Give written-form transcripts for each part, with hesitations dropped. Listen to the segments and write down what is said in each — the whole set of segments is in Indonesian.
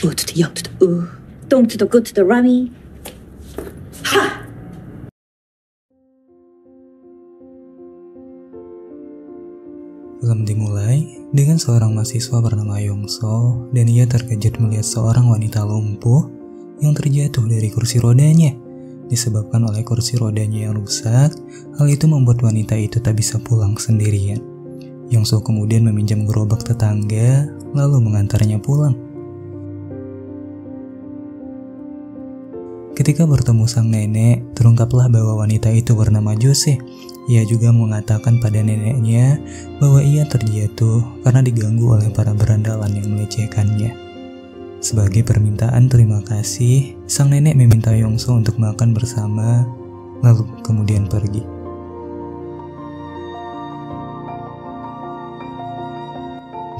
O to the yang to the dong to the good to the rummy. Ha! Film dimulai dengan seorang mahasiswa bernama Yongso dan ia terkejut melihat seorang wanita lumpuh yang terjatuh dari kursi rodanya. Disebabkan oleh kursi rodanya yang rusak, hal itu membuat wanita itu tak bisa pulang sendirian. Yongso kemudian meminjam gerobak tetangga lalu mengantarnya pulang. Ketika bertemu sang nenek, terungkaplah bahwa wanita itu bernama Jose. Ia juga mengatakan pada neneknya bahwa ia terjatuh karena diganggu oleh para berandalan yang melecehkannya. Sebagai permintaan terima kasih, sang nenek meminta Yongso untuk makan bersama, lalu kemudian pergi.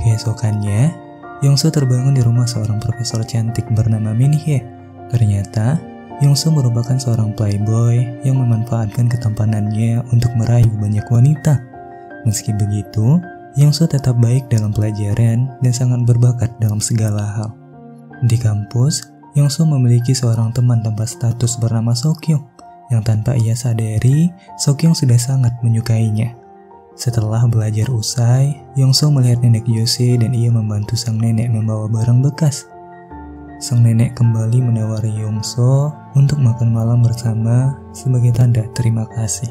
Keesokannya, Yongso terbangun di rumah seorang profesor cantik bernama Min-hye. Ternyata, Yongso merupakan seorang playboy yang memanfaatkan ketampanannya untuk merayu banyak wanita. Meski begitu, Yongso tetap baik dalam pelajaran dan sangat berbakat dalam segala hal. Di kampus, Yongso memiliki seorang teman tanpa status bernama Seokhyung, yang tanpa ia sadari, Seokhyung sudah sangat menyukainya. Setelah belajar usai, Yongso melihat nenek Jose dan ia membantu sang nenek membawa barang bekas. Sang nenek kembali menawari Yongso untuk makan malam bersama sebagai tanda terima kasih.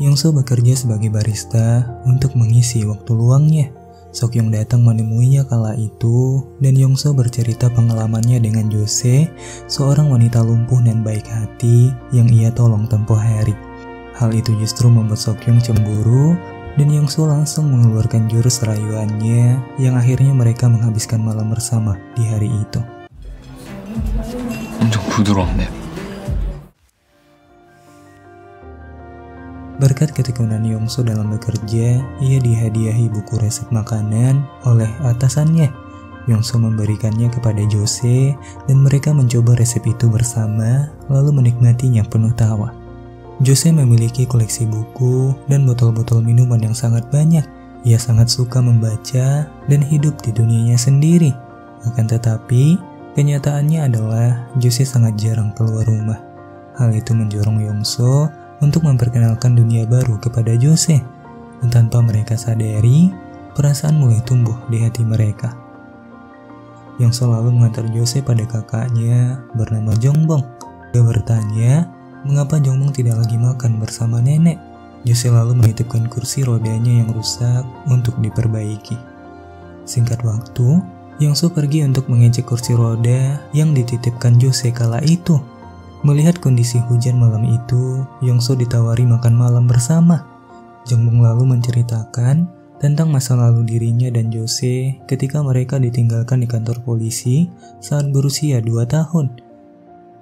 Yongso bekerja sebagai barista untuk mengisi waktu luangnya. Seokhyung datang menemuinya kala itu dan Yongso bercerita pengalamannya dengan Jose, seorang wanita lumpuh dan baik hati yang ia tolong tempoh hari. Hal itu justru membuat Seokhyung cemburu dan Yongso langsung mengeluarkan jurus rayuannya yang akhirnya mereka menghabiskan malam bersama di hari itu. 엄청 부드럽네. Berkat ketekunan Yongso dalam bekerja, ia dihadiahi buku resep makanan oleh atasannya. Yongso memberikannya kepada Jose dan mereka mencoba resep itu bersama lalu menikmatinya penuh tawa. Jose memiliki koleksi buku dan botol-botol minuman yang sangat banyak. Ia sangat suka membaca dan hidup di dunianya sendiri. Akan tetapi, kenyataannya adalah Jose sangat jarang keluar rumah. Hal itu mendorong Yongso untuk memperkenalkan dunia baru kepada Jose. Dan tanpa mereka sadari, perasaan mulai tumbuh di hati mereka. Yongso lalu mengantar Jose pada kakaknya bernama Jongbong. Dia bertanya, mengapa Jongbong tidak lagi makan bersama nenek? Jose lalu menitipkan kursi rodanya yang rusak untuk diperbaiki. Singkat waktu, Yongso pergi untuk mengecek kursi roda yang dititipkan Jose kala itu. Melihat kondisi hujan malam itu, Yongso ditawari makan malam bersama. Jongbong lalu menceritakan tentang masa lalu dirinya dan Jose ketika mereka ditinggalkan di kantor polisi saat berusia 2 tahun.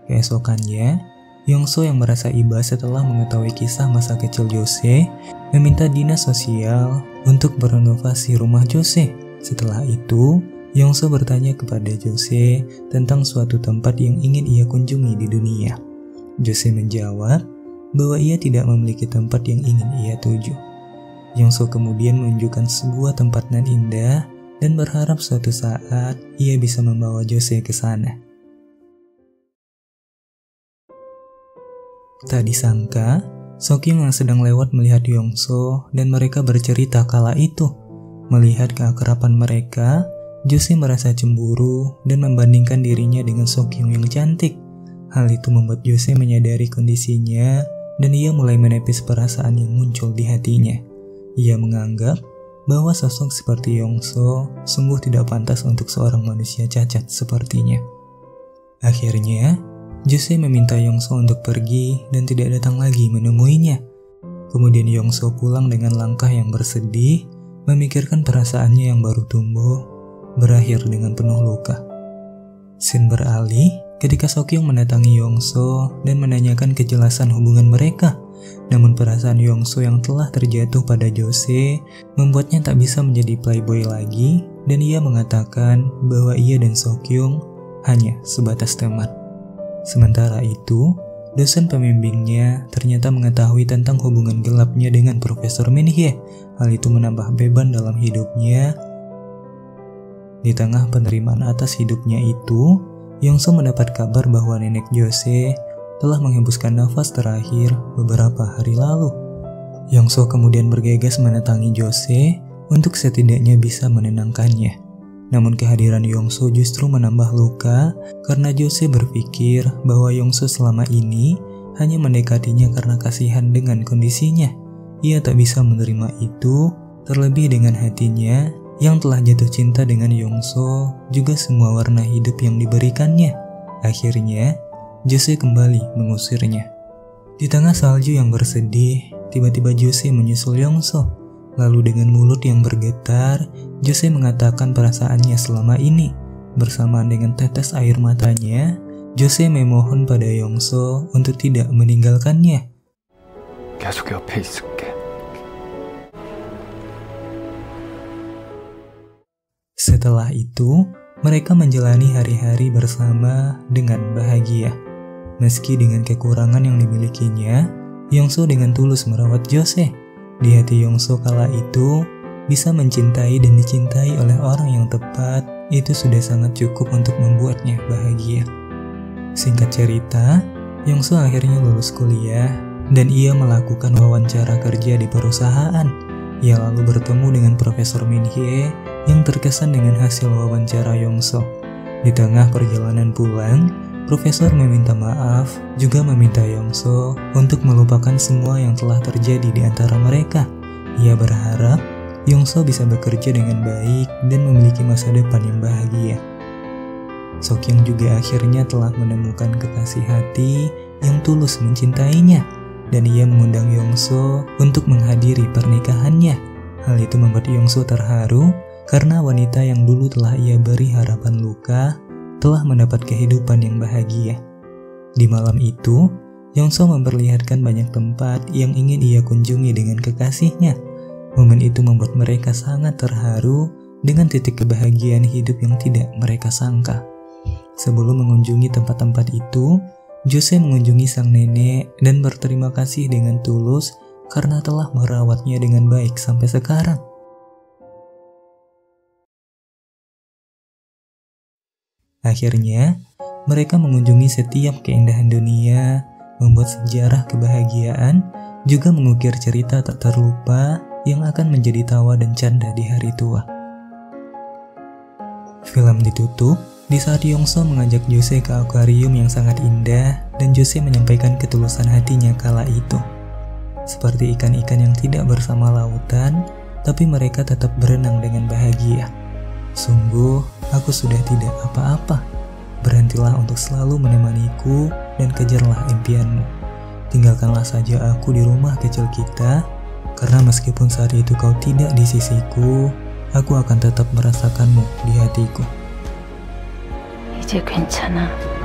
Keesokannya, Yongso yang merasa iba setelah mengetahui kisah masa kecil Jose, meminta dinas sosial untuk merenovasi rumah Jose. Setelah itu, Yongso bertanya kepada Jose tentang suatu tempat yang ingin ia kunjungi di dunia. Jose menjawab bahwa ia tidak memiliki tempat yang ingin ia tuju. Yongso kemudian menunjukkan sebuah tempat nan indah dan berharap suatu saat ia bisa membawa Jose ke sana. Tak disangka, Seokhyung yang sedang lewat melihat Yongso dan mereka bercerita kala itu. Melihat keakraban mereka, Jose merasa cemburu dan membandingkan dirinya dengan Seokhyung yang cantik. Hal itu membuat Jose menyadari kondisinya dan ia mulai menepis perasaan yang muncul di hatinya. Ia menganggap bahwa sosok seperti Yongso sungguh tidak pantas untuk seorang manusia cacat sepertinya. Akhirnya, Jose meminta Yongso untuk pergi dan tidak datang lagi menemuinya. Kemudian Yongso pulang dengan langkah yang bersedih, memikirkan perasaannya yang baru tumbuh, berakhir dengan penuh luka. Scene beralih ketika Seokhyung mendatangi Yongso dan menanyakan kejelasan hubungan mereka. Namun perasaan Yongso yang telah terjatuh pada Jose membuatnya tak bisa menjadi playboy lagi dan ia mengatakan bahwa ia dan Seokhyung hanya sebatas teman. Sementara itu, dosen pembimbingnya ternyata mengetahui tentang hubungan gelapnya dengan Profesor Min-hye. Hal itu menambah beban dalam hidupnya. Di tengah penerimaan atas hidupnya itu, Yongso mendapat kabar bahwa nenek Jose telah menghembuskan nafas terakhir beberapa hari lalu. Yongso kemudian bergegas mendatangi Jose untuk setidaknya bisa menenangkannya. Namun kehadiran Yongso justru menambah luka karena Jose berpikir bahwa Yongso selama ini hanya mendekatinya karena kasihan dengan kondisinya. Ia tak bisa menerima itu, terlebih dengan hatinya yang telah jatuh cinta dengan Yongso, juga semua warna hidup yang diberikannya. Akhirnya, Jose kembali mengusirnya. Di tengah salju yang bersedih, tiba-tiba Jose menyusul Yongso. Lalu dengan mulut yang bergetar, Jose mengatakan perasaannya selama ini. Bersamaan dengan tetes air matanya, Jose memohon pada Yongso untuk tidak meninggalkannya. 계속 옆에 있을게. Setelah itu, mereka menjalani hari-hari bersama dengan bahagia. Meski dengan kekurangan yang dimilikinya, Yongso dengan tulus merawat Jose. Di hati Yongso kala itu, bisa mencintai dan dicintai oleh orang yang tepat, itu sudah sangat cukup untuk membuatnya bahagia. Singkat cerita, Yongso akhirnya lulus kuliah, dan ia melakukan wawancara kerja di perusahaan. Ia lalu bertemu dengan Profesor Min Hye yang terkesan dengan hasil wawancara Yongso. Di tengah perjalanan pulang, Profesor meminta maaf, juga meminta Yongso untuk melupakan semua yang telah terjadi di antara mereka. Ia berharap Yongso bisa bekerja dengan baik dan memiliki masa depan yang bahagia. Sokyung juga akhirnya telah menemukan kekasih hati yang tulus mencintainya, dan ia mengundang Yongso untuk menghadiri pernikahannya. Hal itu membuat Yongso terharu karena wanita yang dulu telah ia beri harapan luka telah mendapat kehidupan yang bahagia. Di malam itu, Yongso memperlihatkan banyak tempat yang ingin ia kunjungi dengan kekasihnya. Momen itu membuat mereka sangat terharu dengan titik kebahagiaan hidup yang tidak mereka sangka. Sebelum mengunjungi tempat-tempat itu, Jose mengunjungi sang nenek dan berterima kasih dengan tulus karena telah merawatnya dengan baik sampai sekarang. Akhirnya, mereka mengunjungi setiap keindahan dunia, membuat sejarah kebahagiaan, juga mengukir cerita tak terlupa yang akan menjadi tawa dan canda di hari tua. Film ditutup di saat Yongso mengajak Jose ke akuarium yang sangat indah, dan Jose menyampaikan ketulusan hatinya kala itu. Seperti ikan-ikan yang tidak bersama lautan, tapi mereka tetap berenang dengan bahagia. Sungguh, aku sudah tidak apa-apa. Berhentilah untuk selalu menemaniku dan kejarlah impianmu. Tinggalkanlah saja aku di rumah kecil kita, karena meskipun saat itu kau tidak di sisiku, aku akan tetap merasakanmu di hatiku. 이제 괜찮아.